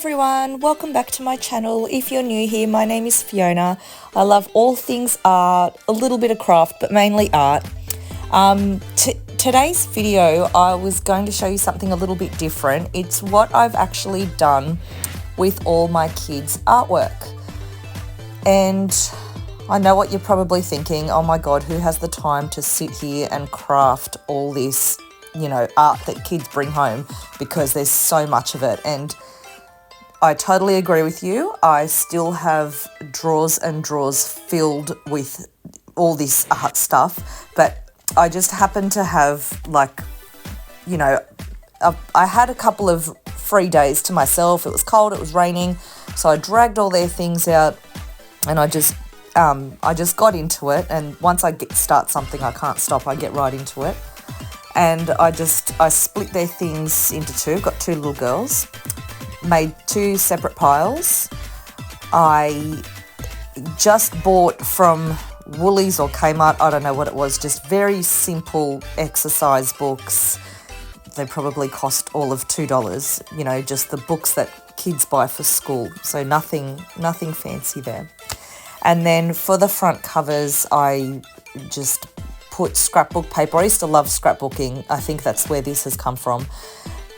everyone, welcome back to my channel. If you're new here, my name is Fiona. I love all things art, a little bit of craft, but mainly art. Today's video, I was going to show you something a little bit different. It's what I've actually done with all my kids' artwork. And I know what you're probably thinking, oh my God, who has the time to sit here and craft all this, art that kids bring home, because there's so much of it. And I totally agree with you. I still have drawers and drawers filled with all this art stuff, but I just happen to have I had a couple of free days to myself. It was cold, it was raining, so I dragged all their things out and I just got into it. And once I start something, I can't stop. I get right into it. And I split their things into two. Got two little girls. Made two separate piles. I just bought from Woolies or Kmart, I don't know what it was, just very simple exercise books. They probably cost all of $2, just the books that kids buy for school. So nothing fancy there. And then for the front covers, I just put scrapbook paper. I used to love scrapbooking. I think that's where this has come from.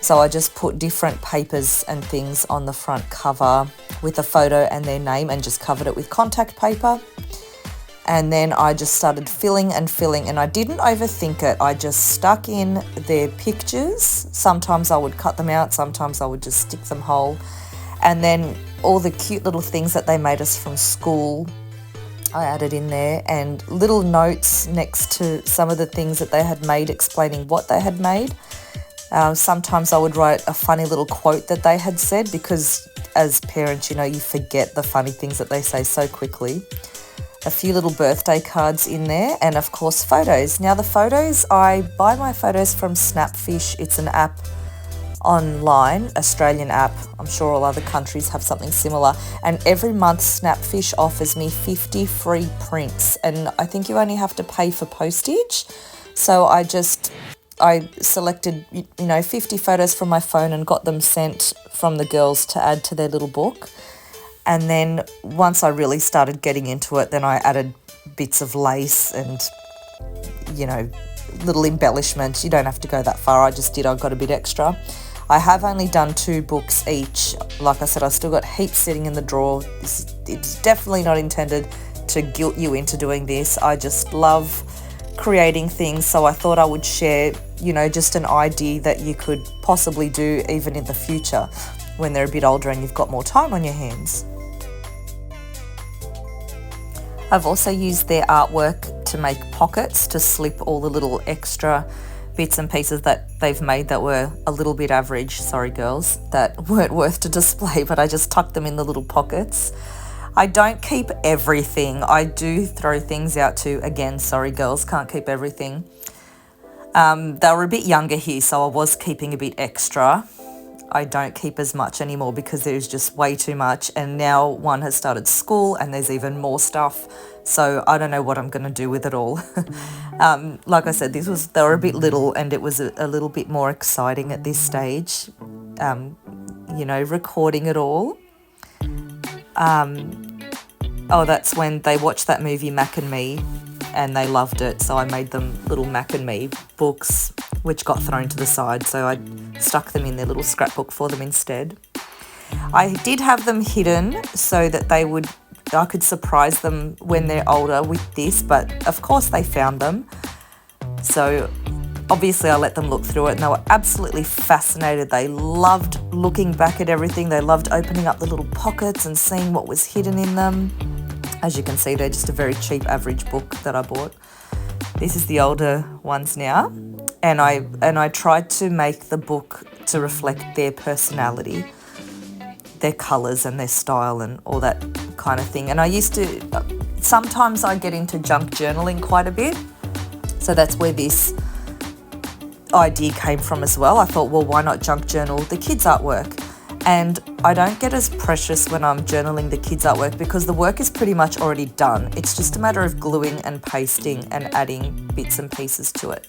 So I just put different papers and things on the front cover with a photo and their name and just covered it with contact paper. And then I just started filling and I didn't overthink it. I just stuck in their pictures. Sometimes I would cut them out, sometimes I would just stick them whole. And then all the cute little things that they made us from school, I added in there, and little notes next to some of the things that they had made, explaining what they had made. Sometimes I would write a funny little quote that they had said, because as parents, you forget the funny things that they say so quickly. A few little birthday cards in there, and of course photos. Now the photos, I buy my photos from Snapfish. It's an app online, Australian app. I'm sure all other countries have something similar. And every month Snapfish offers me 50 free prints, and I think you only have to pay for postage. So I selected 50 photos from my phone and got them sent from the girls to add to their little book. And then once I really started getting into it, then I added bits of lace and little embellishments. You don't have to go that far. I got a bit extra. I have only done 2 books each. Like I said, I still got heaps sitting in the drawer. It's definitely not intended to guilt you into doing this. I just love creating things, so I thought I would share, just an idea that you could possibly do even in the future when they're a bit older and you've got more time on your hands. I've also used their artwork to make pockets to slip all the little extra bits and pieces that they've made that were a little bit average, sorry girls, that weren't worth to display, but I just tucked them in the little pockets. I don't keep everything. I do throw things out too. Again, sorry girls, can't keep everything. They were a bit younger here, so I was keeping a bit extra. I don't keep as much anymore because there's just way too much. And now one has started school and there's even more stuff. So I don't know what I'm going to do with it all. Like I said, they were a bit little, and it was a little bit more exciting at this stage, recording it all. That's when they watched that movie Mac and Me and they loved it, so I made them little Mac and Me books, which got thrown to the side, so I stuck them in their little scrapbook for them instead. I did have them hidden so that I could surprise them when they're older with this, but of course they found them. So obviously I let them look through it and they were absolutely fascinated. They loved looking back at everything. They loved opening up the little pockets and seeing what was hidden in them. As you can see, they're just a very cheap average book that I bought. This is the older ones now. And I tried to make the book to reflect their personality, their colours and their style and all that kind of thing. And sometimes I get into junk journaling quite a bit. So that's where this idea came from as well. I thought, well, why not junk journal the kids' artwork? And I don't get as precious when I'm journaling the kids' artwork because the work is pretty much already done. It's just a matter of gluing and pasting and adding bits and pieces to it.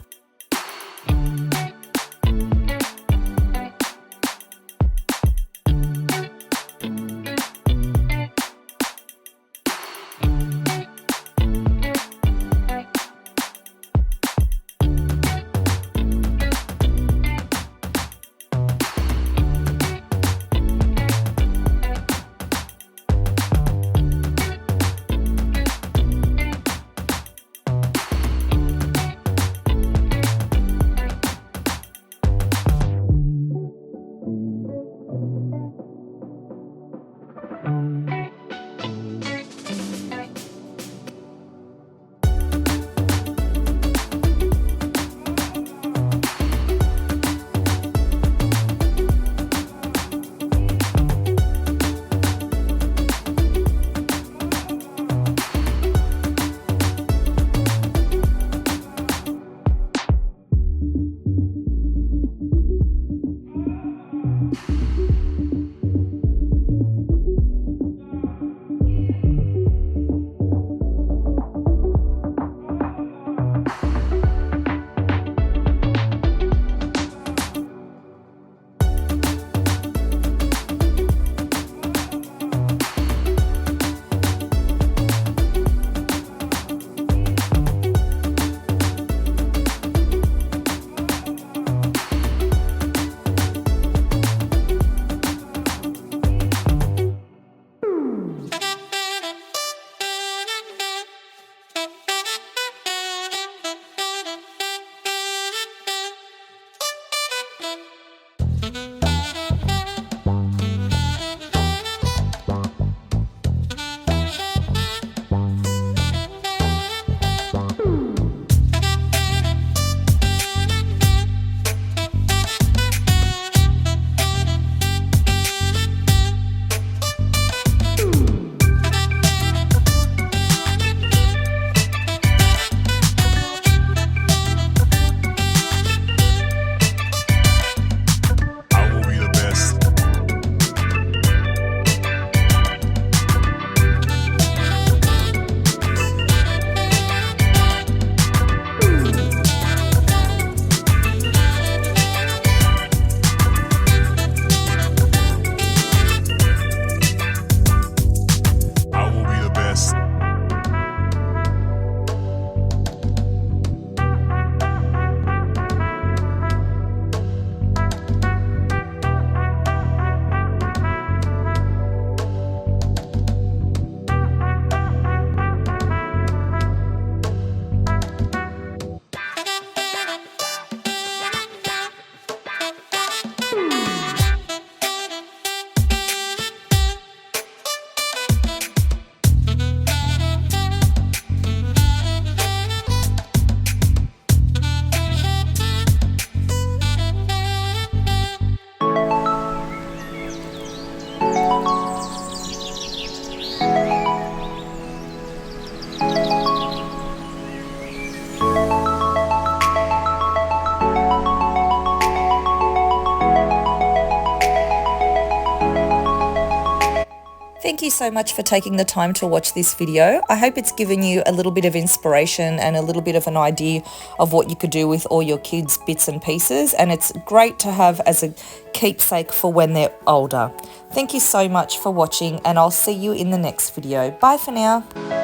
you so much for taking the time to watch this video. I hope it's given you a little bit of inspiration and a little bit of an idea of what you could do with all your kids' bits and pieces, and it's great to have as a keepsake for when they're older. Thank you so much for watching, and I'll see you in the next video. Bye for now.